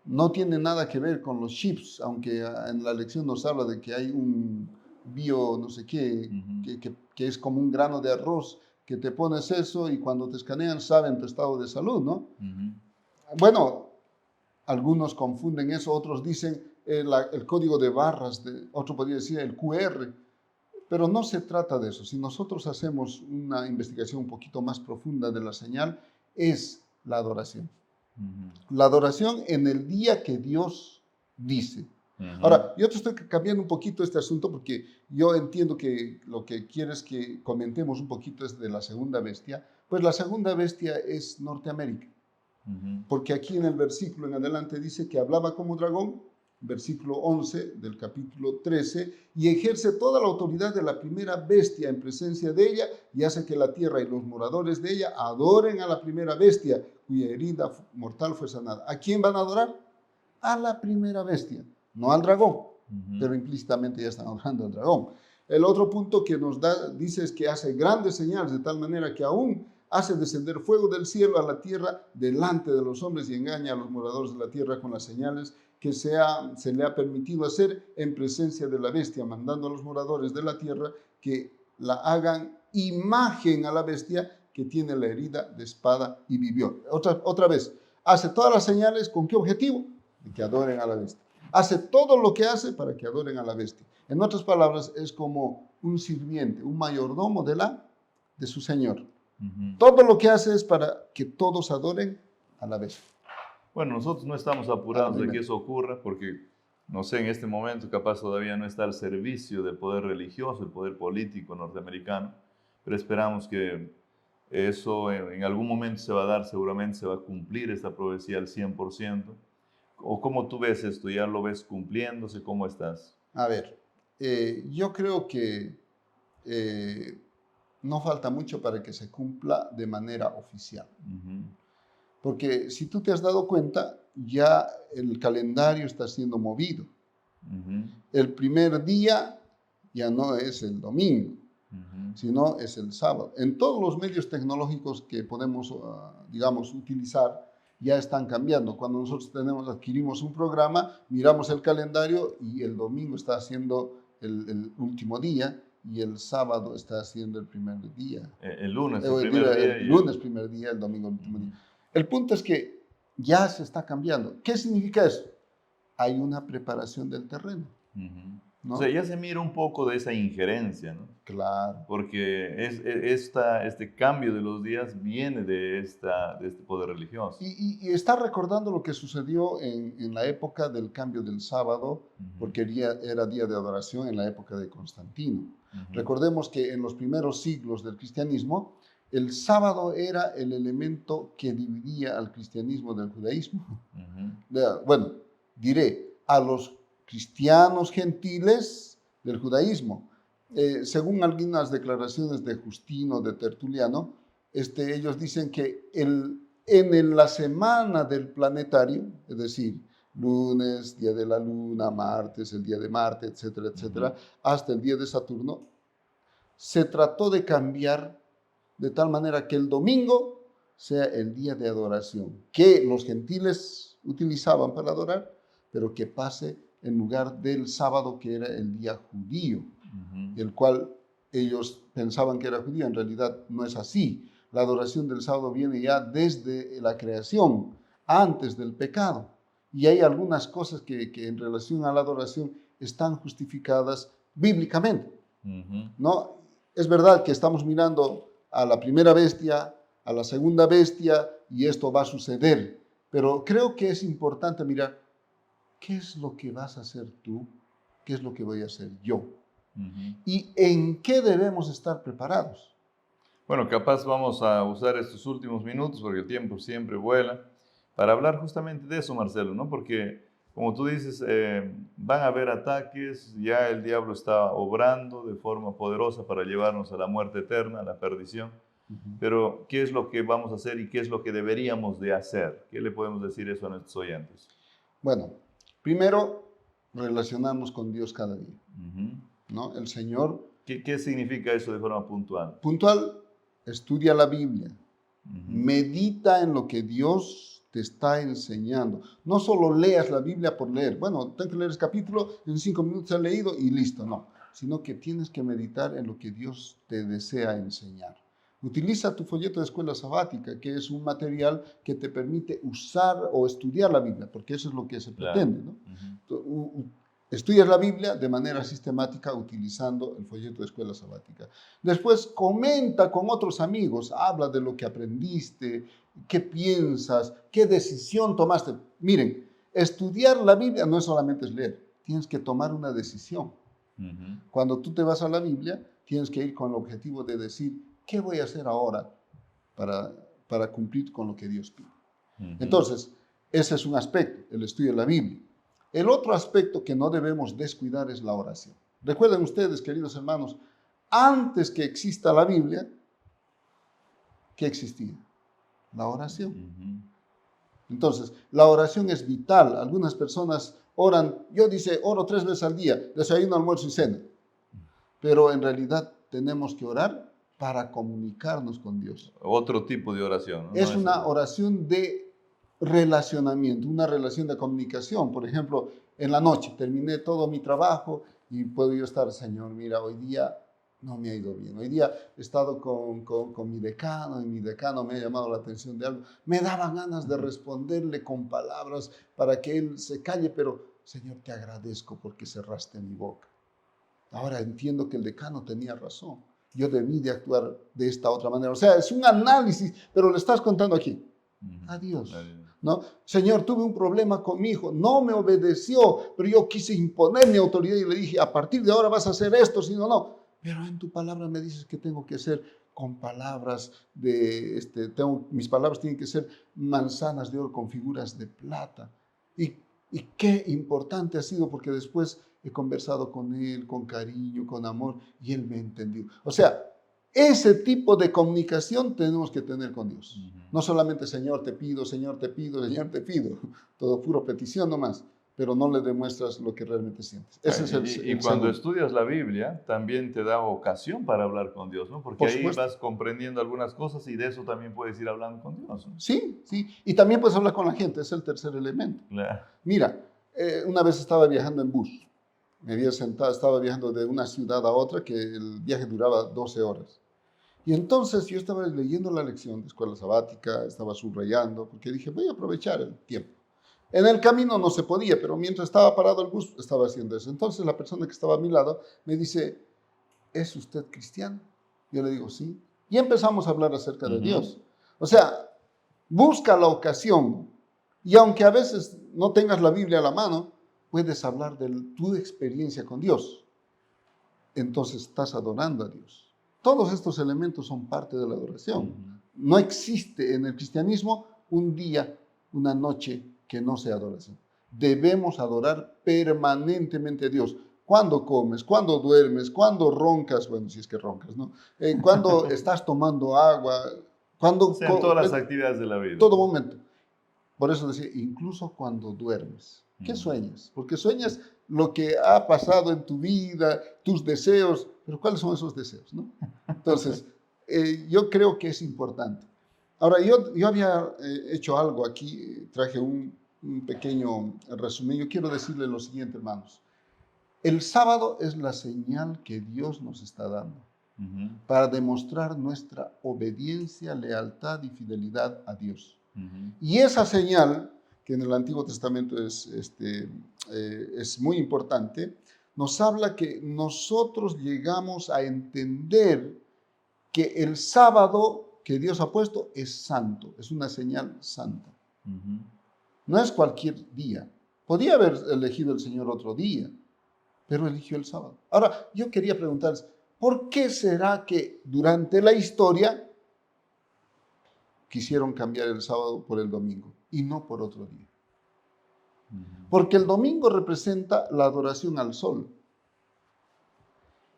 No tiene nada que ver con los chips, aunque en la lección nos habla de que hay un bio no sé qué, Ujú. que es como un grano de arroz, que te pones eso y cuando te escanean saben tu estado de salud, ¿no? Ujú. Bueno, algunos confunden eso, otros dicen el código de barras, otro podría decir el QR, pero no se trata de eso. Si nosotros hacemos una investigación un poquito más profunda de la señal, es la adoración. Ujú. La adoración en el día que Dios dice. Ujú. Ahora, yo te estoy cambiando un poquito este asunto porque yo entiendo que lo que quieres que comentemos un poquito es de la segunda bestia. Pues la segunda bestia es Norteamérica. Ujú. Porque aquí en el versículo en adelante dice que hablaba como dragón, versículo 11 del capítulo 13, y ejerce toda la autoridad de la primera bestia en presencia de ella, y hace que la tierra y los moradores de ella adoren a la primera bestia, cuya herida mortal fue sanada. ¿A quién van a adorar? A la primera bestia, no al dragón, Ujú. pero implícitamente ya están adorando al dragón. El otro punto que nos da, dice, es que hace grandes señales, de tal manera que aún hace descender fuego del cielo a la tierra delante de los hombres y engaña a los moradores de la tierra con las señales que se le ha permitido hacer en presencia de la bestia, mandando a los moradores de la tierra que la hagan imagen a la bestia que tiene la herida de espada y vivió. Otra vez, hace todas las señales, ¿con qué objetivo? De que adoren a la bestia. Hace todo lo que hace para que adoren a la bestia. En otras palabras, es como un sirviente, un mayordomo de su señor. Todo lo que hace es para que todos adoren a la bestia. Bueno, nosotros no estamos apurados de que eso ocurra porque, no sé, en este momento capaz todavía no está al servicio del poder religioso, el poder político norteamericano, pero esperamos que eso en algún momento se va a dar, seguramente se va a cumplir esta profecía al 100%. ¿O cómo tú ves esto? ¿Ya lo ves cumpliéndose? ¿Cómo estás? A ver, yo creo que no falta mucho para que se cumpla de manera oficial. Porque si tú te has dado cuenta, ya el calendario está siendo movido. El primer día ya no es el domingo, sino es el sábado. En todos los medios tecnológicos que podemos, digamos, utilizar, ya están cambiando. Cuando nosotros adquirimos un programa, miramos el calendario y el domingo está siendo el último día y el sábado está siendo el primer día. El lunes, el primer día. El lunes, primer día, el domingo, el último día. El punto es que ya se está cambiando. ¿Qué significa eso? Hay una preparación del terreno. ¿No? O sea, ya se mira un poco de esa injerencia, ¿no? Claro. Porque este cambio de los días viene de este poder religioso. Y está recordando lo que sucedió en la época del cambio del sábado, porque era día de adoración en la época de Constantino. Recordemos que en los primeros siglos del cristianismo, el sábado era el elemento que dividía al cristianismo del judaísmo. Bueno, diré, a los cristianos gentiles del judaísmo. Según algunas declaraciones de Justino, de Tertuliano, ellos dicen que en la semana del planetario, es decir, lunes, día de la luna, martes, el día de Marte, etcétera, etcétera, hasta el día de Saturno, se trató de cambiar de tal manera que el domingo sea el día de adoración, que los gentiles utilizaban para adorar, pero que pase en lugar del sábado, que era el día judío, el cual ellos pensaban que era judío. En realidad no es así. La adoración del sábado viene ya desde la creación, antes del pecado. Y hay algunas cosas que en relación a la adoración están justificadas bíblicamente. ¿No? Es verdad que estamos mirando a la primera bestia, a la segunda bestia, y esto va a suceder. Pero creo que es importante mirar, ¿qué es lo que vas a hacer tú? ¿Qué es lo que voy a hacer yo? ¿Y en qué debemos estar preparados? Bueno, capaz vamos a usar estos últimos minutos, porque el tiempo siempre vuela, para hablar justamente de eso, Marcelo, ¿no? Porque, como tú dices, van a haber ataques, ya el diablo está obrando de forma poderosa para llevarnos a la muerte eterna, a la perdición. Pero, ¿qué es lo que vamos a hacer y qué es lo que deberíamos de hacer? ¿Qué le podemos decir eso a nuestros oyentes? Bueno, primero, relacionarnos con Dios cada día, ¿no? El Señor... ¿Qué significa eso de forma puntual? Puntual, estudia la Biblia, medita en lo que Dios te está enseñando. No solo leas la Biblia por leer. Bueno, tengo que leer el capítulo, en 5 minutos he leído y listo. No, sino que tienes que meditar en lo que Dios te desea enseñar. Utiliza tu folleto de escuela sabática, que es un material que te permite usar o estudiar la Biblia, porque eso es lo que se pretende, ¿no? Estudias la Biblia de manera sistemática utilizando el folleto de escuela sabática. Después comenta con otros amigos, habla de lo que aprendiste, qué piensas, qué decisión tomaste. Miren, estudiar la Biblia no es solamente leer, tienes que tomar una decisión. Cuando tú te vas a la Biblia, tienes que ir con el objetivo de decir, ¿qué voy a hacer ahora para cumplir con lo que Dios pide? Entonces, ese es un aspecto, el estudio de la Biblia. El otro aspecto que no debemos descuidar es la oración. Recuerden ustedes, queridos hermanos, antes que exista la Biblia, ¿qué existía? La oración. Entonces, la oración es vital. Algunas personas oran, oro 3 veces al día, desayuno, almuerzo y cena. Pero en realidad tenemos que orar para comunicarnos con Dios. Otro tipo de oración, ¿no? Es No una oración de relacionamiento, una relación de comunicación. Por ejemplo, en la noche terminé todo mi trabajo y puedo yo estar, Señor, mira, hoy día no me ha ido bien. Hoy día he estado con mi decano y mi decano me ha llamado la atención de algo. Me daba ganas de responderle con palabras para que él se calle, pero Señor, te agradezco porque cerraste mi boca. Ahora entiendo que el decano tenía razón. Yo debí de actuar de esta otra manera. O sea, es un análisis, pero lo estás contando aquí. Adiós. ¿No? Señor, tuve un problema con mi hijo, no me obedeció, pero yo quise imponer mi autoridad y le dije, a partir de ahora vas a hacer esto, si no, no. Pero en tu palabra me dices que tengo que hacer con palabras mis palabras tienen que ser manzanas de oro con figuras de plata. Y qué importante ha sido porque después he conversado con él con cariño, con amor, y él me ha entendido. O sea, ese tipo de comunicación tenemos que tener con Dios. No solamente Señor te pido, Señor te pido, Señor te pido. Todo puro petición nomás, pero no le demuestras lo que realmente sientes. Ese es Y cuando estudias la Biblia, también te da ocasión para hablar con Dios, ¿no? Porque Por ahí supuesto. vas comprendiendo algunas cosas y de eso también puedes ir hablando con Dios, ¿no? Sí, sí. Y también puedes hablar con la gente, es el tercer elemento. Claro. Mira, una vez estaba viajando en bus. Me había sentado, estaba viajando de una ciudad a otra, que el viaje duraba 12 horas. Y entonces yo estaba leyendo la lección de escuela sabática, estaba subrayando, porque dije, voy a aprovechar el tiempo. En el camino no se podía, pero mientras estaba parado el bus, estaba haciendo eso. Entonces la persona que estaba a mi lado me dice, ¿es usted cristiano? Yo le digo, sí. Y empezamos a hablar acerca de Dios. O sea, busca la ocasión. Y aunque a veces no tengas la Biblia a la mano, puedes hablar de tu experiencia con Dios. Entonces estás adorando a Dios. Todos estos elementos son parte de la adoración. No existe en el cristianismo un día, una noche que no sea adoración. Debemos adorar permanentemente a Dios. Cuando comes, cuando duermes, cuando roncas, bueno, si es que roncas, ¿no? Cuando estás tomando agua, cuando... En todas las actividades de la vida. Todo momento. Por eso decía, incluso cuando duermes. ¿Qué sueñas? Porque sueñas lo que ha pasado en tu vida, tus deseos, pero ¿cuáles son esos deseos? ¿No? Entonces, yo creo que es importante. Ahora, yo había hecho algo aquí, traje un pequeño resumen. Yo quiero decirle lo siguiente, hermanos. El sábado es la señal que Dios nos está dando para demostrar nuestra obediencia, lealtad y fidelidad a Dios. Y esa señal, que en el Antiguo Testamento es muy importante, nos habla que nosotros llegamos a entender que el sábado que Dios ha puesto es santo, es una señal santa. No es cualquier día. Podía haber elegido el Señor otro día, pero eligió el sábado. Ahora, yo quería preguntarles, ¿por qué será que durante la historia quisieron cambiar el sábado por el domingo y no por otro día? Porque el domingo representa la adoración al sol.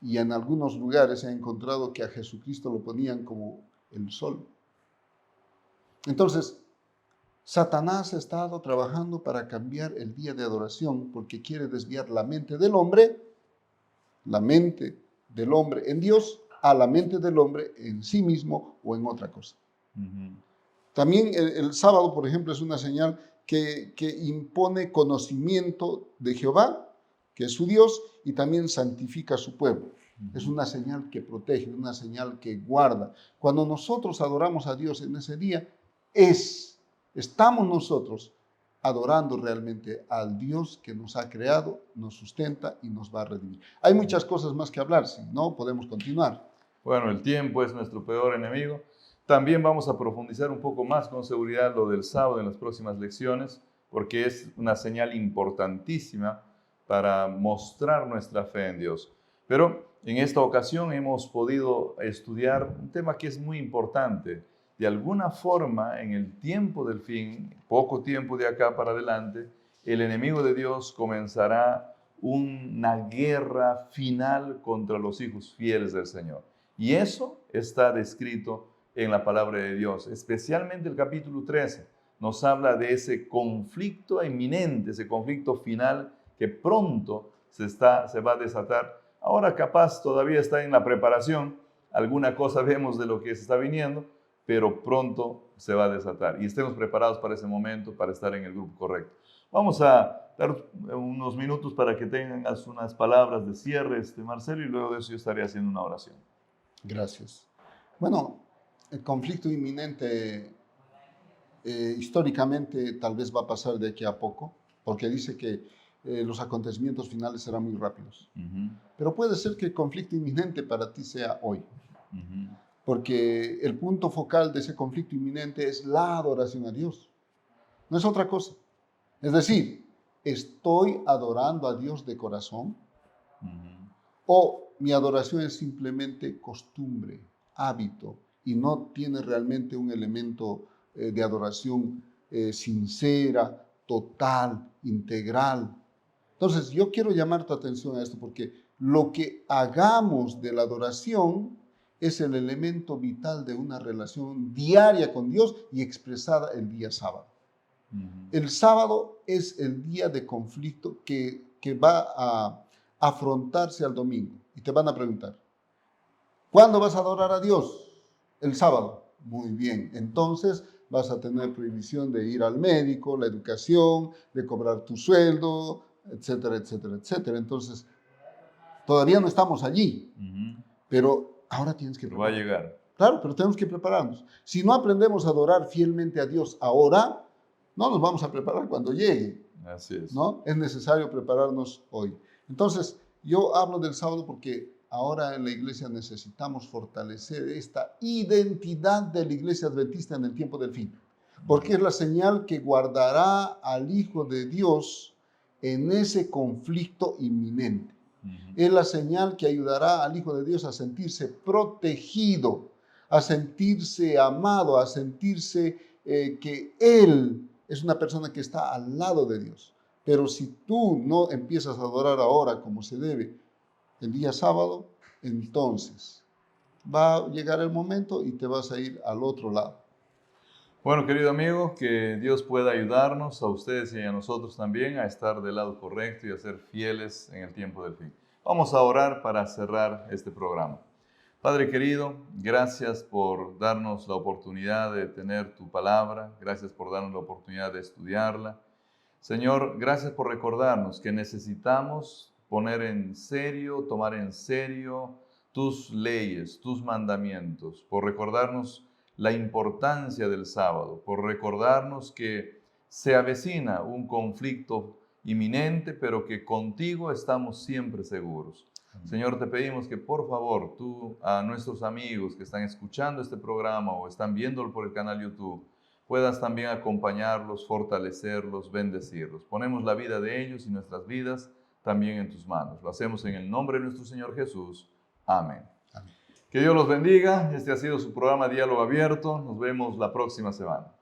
Y en algunos lugares se ha encontrado que a Jesucristo lo ponían como el sol. Entonces, Satanás ha estado trabajando para cambiar el día de adoración porque quiere desviar la mente del hombre en Dios, a la mente del hombre en sí mismo o en otra cosa. También el sábado, por ejemplo, es una señal que impone conocimiento de Jehová, que es su Dios, y también santifica a su pueblo. Es una señal que protege, una señal que guarda. Cuando nosotros adoramos a Dios en ese día, estamos nosotros adorando realmente al Dios que nos ha creado, nos sustenta y nos va a redimir. Hay muchas cosas más que hablar, si no, podemos continuar. Bueno, el tiempo es nuestro peor enemigo. También vamos a profundizar un poco más con seguridad lo del sábado en las próximas lecciones, porque es una señal importantísima para mostrar nuestra fe en Dios. Pero en esta ocasión hemos podido estudiar un tema que es muy importante. De alguna forma, en el tiempo del fin, poco tiempo de acá para adelante, el enemigo de Dios comenzará una guerra final contra los hijos fieles del Señor. Y eso está descrito en la palabra de Dios, especialmente el capítulo 13. Nos habla de ese conflicto inminente, ese conflicto final que pronto se va a desatar. Ahora capaz todavía está en la preparación, alguna cosa vemos de lo que se está viniendo, pero pronto se va a desatar. Y estemos preparados para ese momento, para estar en el grupo correcto. Vamos a dar unos minutos para que tengas unas palabras de cierre, Marcelo, y luego de eso yo estaré haciendo una oración. Gracias. Bueno, el conflicto inminente históricamente tal vez va a pasar de aquí a poco, porque dice que los acontecimientos finales serán muy rápidos. Pero puede ser que el conflicto inminente para ti sea hoy, porque el punto focal de ese conflicto inminente es la adoración a Dios, no es otra cosa. Es decir, ¿estoy adorando a Dios de corazón? ¿O mi adoración es simplemente costumbre, hábito, y no tiene realmente un elemento de adoración sincera, total, integral? Entonces, yo quiero llamar tu atención a esto porque lo que hagamos de la adoración es el elemento vital de una relación diaria con Dios y expresada el día sábado. El sábado es el día de conflicto que va a afrontarse al domingo. Y te van a preguntar, ¿cuándo vas a adorar a Dios? El sábado. Muy bien, entonces vas a tener prohibición de ir al médico, la educación, de cobrar tu sueldo, etcétera, etcétera, etcétera. Entonces, todavía no estamos allí, pero ahora tienes que prepararnos. Va a llegar. Claro, pero tenemos que prepararnos. Si no aprendemos a adorar fielmente a Dios ahora, no nos vamos a preparar cuando llegue. Así es. ¿No? Es necesario prepararnos hoy. Entonces, yo hablo del sábado porque ahora en la iglesia necesitamos fortalecer esta identidad de la iglesia adventista en el tiempo del fin. Porque es la señal que guardará al Hijo de Dios en ese conflicto inminente. Es la señal que ayudará al Hijo de Dios a sentirse protegido, a sentirse amado, a sentirse que Él es una persona que está al lado de Dios. Pero si tú no empiezas a adorar ahora como se debe, el día sábado, entonces va a llegar el momento y te vas a ir al otro lado. Bueno, querido amigo, que Dios pueda ayudarnos a ustedes y a nosotros también a estar del lado correcto y a ser fieles en el tiempo del fin. Vamos a orar para cerrar este programa. Padre querido, gracias por darnos la oportunidad de tener tu palabra, gracias por darnos la oportunidad de estudiarla. Señor, gracias por recordarnos que necesitamos poner en serio, tomar en serio tus leyes, tus mandamientos, por recordarnos la importancia del sábado, por recordarnos que se avecina un conflicto inminente, pero que contigo estamos siempre seguros. Señor, te pedimos que por favor tú a nuestros amigos que están escuchando este programa o están viéndolo por el canal YouTube, puedas también acompañarlos, fortalecerlos, bendecirlos. Ponemos la vida de ellos y nuestras vidas también en tus manos. Lo hacemos en el nombre de nuestro Señor Jesús. Amén. Amén. Que Dios los bendiga. Este ha sido su programa Diálogo Abierto. Nos vemos la próxima semana.